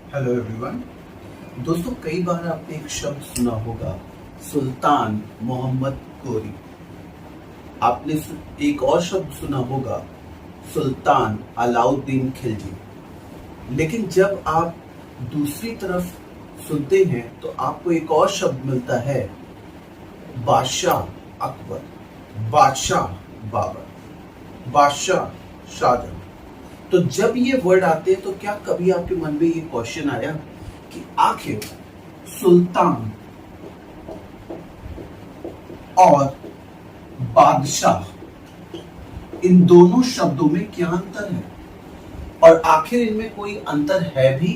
Hello everyone. दोस्तों, कई बार आपने एक शब्द सुना होगा, सुल्तान मोहम्मद गोरी। आपने एक और शब्द सुना होगा, सुल्तान अलाउद्दीन खिलजी। लेकिन जब आप दूसरी तरफ सुनते हैं तो आपको एक और शब्द मिलता है, बादशाह अकबर, बादशाह बाबर, बादशाह शाहजहां। तो जब ये वर्ड आते हैं तो क्या कभी आपके मन में ये क्वेश्चन आया कि आखिर सुल्तान और बादशाह, इन दोनों शब्दों में क्या अंतर है, और आखिर इनमें कोई अंतर है भी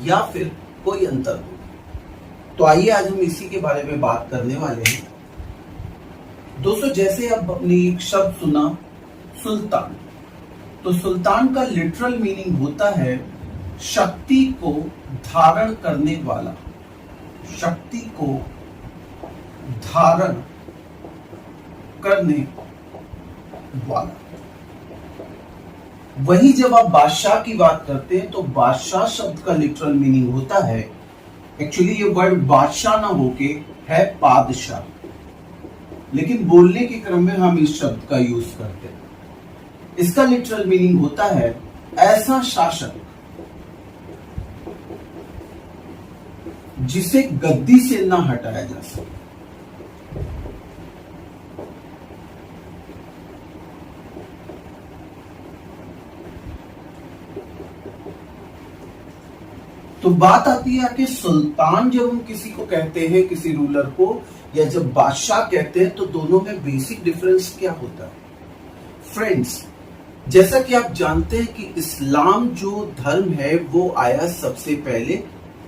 या फिर कोई अंतर नहीं? तो आइए आज हम इसी के बारे में बात करने वाले हैं। दोस्तों, जैसे अब आपने एक शब्द सुना, सुल्तान, तो सुल्तान का लिटरल मीनिंग होता है शक्ति को धारण करने वाला, शक्ति को धारण करने वाला। वही जब आप बादशाह की बात करते हैं तो बादशाह शब्द का लिटरल मीनिंग होता है, एक्चुअली ये वर्ड बादशाह ना होके है पादशाह, लेकिन बोलने के क्रम में हम इस शब्द का यूज करते हैं। इसका लिटरल मीनिंग होता है ऐसा शासक जिसे गद्दी से ना हटाया जा सके। तो बात आती है कि सुल्तान जब हम किसी को कहते हैं, किसी रूलर को, या जब बादशाह कहते हैं, तो दोनों में बेसिक डिफरेंस क्या होता है? फ्रेंड्स, जैसा कि आप जानते हैं कि इस्लाम जो धर्म है वो आया सबसे पहले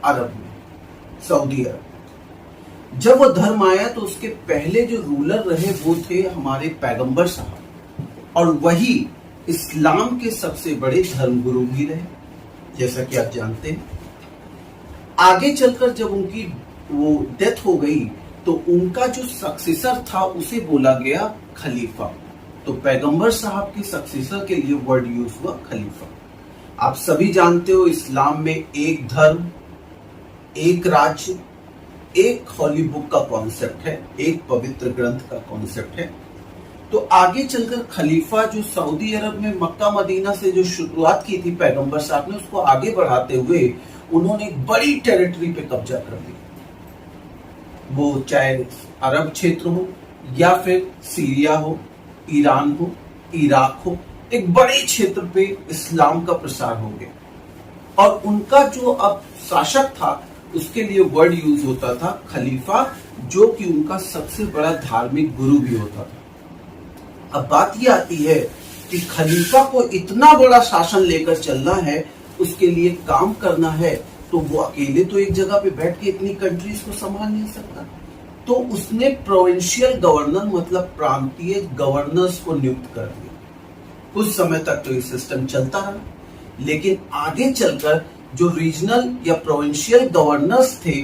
अरब में, सऊदी अरब। जब वो धर्म आया तो उसके पहले जो रूलर रहे वो थे हमारे पैगंबर साहब, और वही इस्लाम के सबसे बड़े धर्मगुरु भी रहे, जैसा कि आप जानते हैं। आगे चलकर जब उनकी वो डेथ हो गई तो उनका जो सक्सेसर था उसे बोला गया खलीफा। तो पैगंबर साहब के सक्सेसर के लिए वर्ड यूज हुआ खलीफा। आप सभी जानते हो इस्लाम में एक धर्म, एक राज्य, एक हॉली बुक का कॉन्सेप्ट है, एक पवित्र ग्रंथ का कॉन्सेप्ट है। तो आगे चलकर खलीफा जो सऊदी अरब में मक्का मदीना से जो शुरुआत की थी पैगंबर साहब ने, उसको आगे बढ़ाते हुए उन्होंने एक बड़ी टेरिटरी पे कब्जा कर लिया। वो चाहे अरब क्षेत्र हो या फिर सीरिया हो, ईरान हो, इराक हो, एक बड़े क्षेत्र पे इस्लाम का प्रसार हो गया। और उनका जो अब शासक था उसके लिए वर्ड यूज होता था खलीफा, जो कि उनका सबसे बड़ा धार्मिक गुरु भी होता था। अब बात यह आती है कि खलीफा को इतना बड़ा शासन लेकर चलना है, उसके लिए काम करना है, तो वो अकेले तो एक जगह पे बैठ के इतनी कंट्रीज को संभाल नहीं सकता। तो उसने प्रोविंशियल गवर्नर, मतलब प्रांतीय गवर्नर्स को नियुक्त कर दिया। कुछ समय तक तो ये सिस्टम चलता रहा, लेकिन आगे चलकर जो रीजनल या प्रोविंशियल गवर्नर्स थे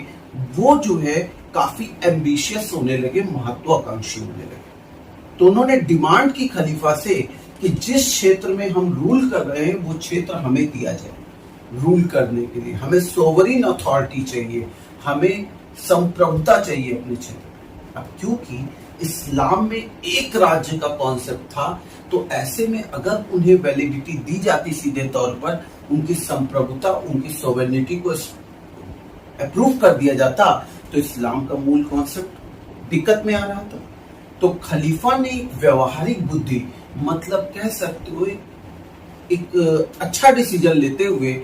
वो जो है काफी एम्बिशियस होने लगे, महत्वाकांक्षी होने लगे। तो उन्होंने डिमांड की खलीफा से कि जिस क्षेत्र में हम रूल कर रहे हैं वो क्षेत्र हमें दिया जाए रूल करने के लिए। हमें सोवरीन अथॉरिटी चाहिए, हमें संप्रभुता चाहिए अपने क्षेत्र। अब क्योंकि इस्लाम में एक राज्य का कॉन्सेप्ट था, तो ऐसे में अगर उन्हें वैलिडिटी दी जाती सीधे तौर पर, उनकी संप्रभुता, उनकी सोवरेनिटी को अप्रूव कर दिया जाता, तो इस्लाम का मूल कॉन्सेप्ट दिक्कत में आ रहा था। तो खलीफा ने एक व्यवहारिक बुद्धि, मतलब कह सकते हो एक अच्छा डिसीजन लेते हुए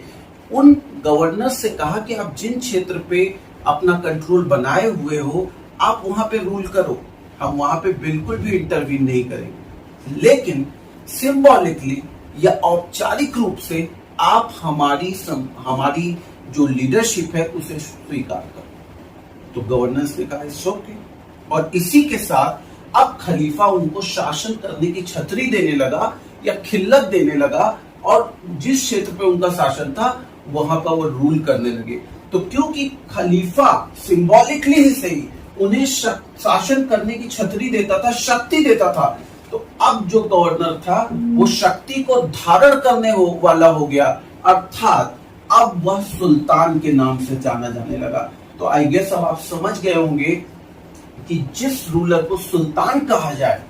उन गवर्नर से कहा कि आप जिन क्षेत्र पे अपना कंट्रोल बनाए हुए हो, आप वहां पे रूल करो, हम वहां पे बिल्कुल भी इंटरवीन नहीं करेंगे, लेकिन सिंबॉलिकली या औपचारिक रूप से आप हमारी जो लीडरशिप है उसे स्वीकार करो। तो गवर्नर्स ने कहा इट्स ओके, और इसी के साथ अब खलीफा उनको शासन करने की छतरी देने लगा या खिल्लत देने लगा, और जिस क्षेत्र पे उनका शासन था वहां पर वो रूल करने लगे। तो क्योंकि खलीफा सिंबॉलिकली ही सही उन्हें शासन करने की छतरी देता था, शक्ति देता था, तो अब जो गवर्नर था वो शक्ति को धारण करने वाला हो गया, अर्थात अब वह सुल्तान के नाम से जाना जाने लगा। तो आई गेस अब आप समझ गए होंगे कि जिस रूलर को सुल्तान कहा जाए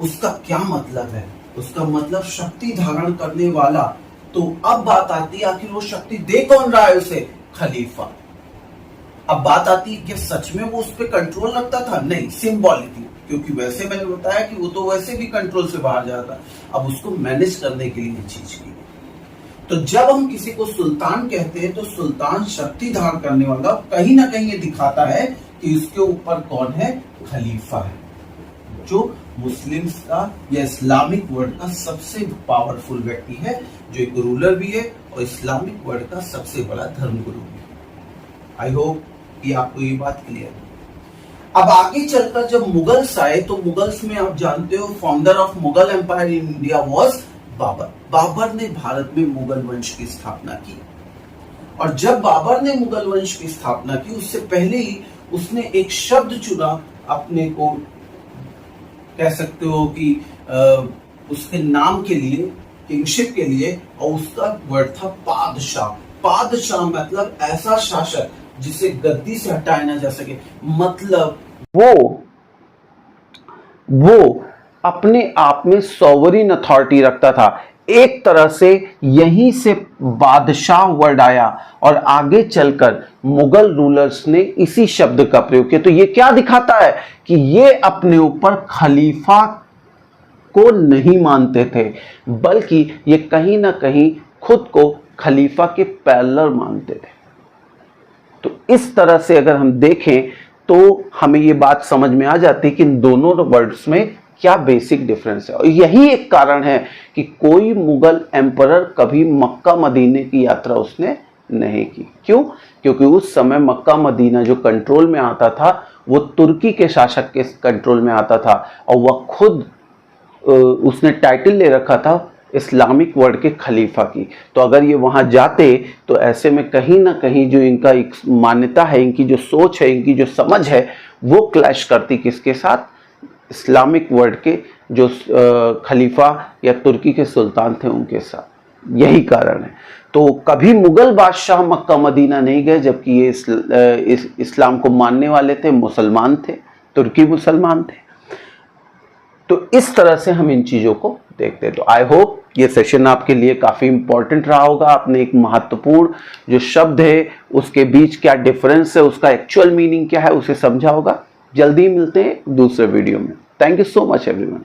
उसका क्या मतलब है। उसका मतलब शक्ति धारण करने वाला। तो अब बात आती है आखिर वो शक्ति दे कौन रहा है उसे? खलीफा। अब बात आती है कि सच में वो उस पर कंट्रोल रखता था? नहीं, सिंबॉलिकली, क्योंकि वैसे मैंने बताया कि वो तो वैसे भी कंट्रोल से बाहर जाता। अब उसको मैनेज करने के लिए चीज की। तो जब हम किसी को सुल्तान कहते हैं तो सुल्तान शक्ति धारण करने वाला, कहीं ना कहीं ये दिखाता है कि इसके ऊपर कौन है? खलीफा है, जो मुस्लिम्स का या इस्लामिक वर्ल्ड का सबसे पावरफुल व्यक्ति है, जो एक रूलर भी है और इस्लामिक वर्ल्ड का सबसे बड़ा धर्मगुरु भी है। आई होप कि आपको ये बात क्लियर है। अब आगे चलकर जब मुगल्स आए तो मुगल्स में आप जानते हो founder of Mughal empire in India was Babur. Babur ने भारत में मुगल वंश की स्थापना की। और जब बाबर ने मुगल वंश की स्थापना की उससे पहले ही उसने एक शब्द चुना अपने को, कह सकते हो कि उसके नाम के लिए, किंगशिप के लिए, और उसका वर्ड था पादशाह। पादशाह मतलब ऐसा शासक जिसे गद्दी से हटाया ना जा सके। मतलब वो अपने आप में सॉवरिन अथॉरिटी रखता था। एक तरह से यहीं से बादशाह वर्ड आया और आगे चलकर मुगल रूलर्स ने इसी शब्द का प्रयोग किया। तो ये क्या दिखाता है कि ये अपने ऊपर खलीफा को नहीं मानते थे, बल्कि ये कहीं ना कहीं खुद को खलीफा के पैरेलल मानते थे। तो इस तरह से अगर हम देखें तो हमें ये बात समझ में आ जाती है कि इन दोनों वर्ड्स में क्या बेसिक डिफरेंस है। और यही एक कारण है कि कोई मुगल एम्परर कभी मक्का मदीने की यात्रा उसने नहीं की। क्यों? क्योंकि उस समय मक्का मदीना जो कंट्रोल में आता था वो तुर्की के शासक के कंट्रोल में आता था, और वह खुद उसने टाइटल ले रखा था इस्लामिक वर्ल्ड के खलीफा की। तो अगर ये वहाँ जाते तो ऐसे में कहीं ना कहीं जो इनका एक मान्यता है, इनकी जो सोच है, इनकी जो समझ है, वो क्लैश करती किसके साथ? इस्लामिक वर्ल्ड के जो खलीफा या तुर्की के सुल्तान थे उनके साथ। यही कारण है। तो कभी मुगल बादशाह मक्का मदीना नहीं गए, जबकि ये इस्लाम को मानने वाले थे, मुसलमान थे, तुर्की मुसलमान थे। तो इस तरह से हम इन चीज़ों को देखते हैं। तो आई होप ये सेशन आपके लिए काफ़ी इंपॉर्टेंट रहा होगा। आपने एक महत्वपूर्ण जो शब्द है उसके बीच क्या डिफरेंस है, उसका एक्चुअल मीनिंग क्या है, उसे समझा होगा। जल्दी मिलते हैं दूसरे वीडियो में। Thank you so much everyone.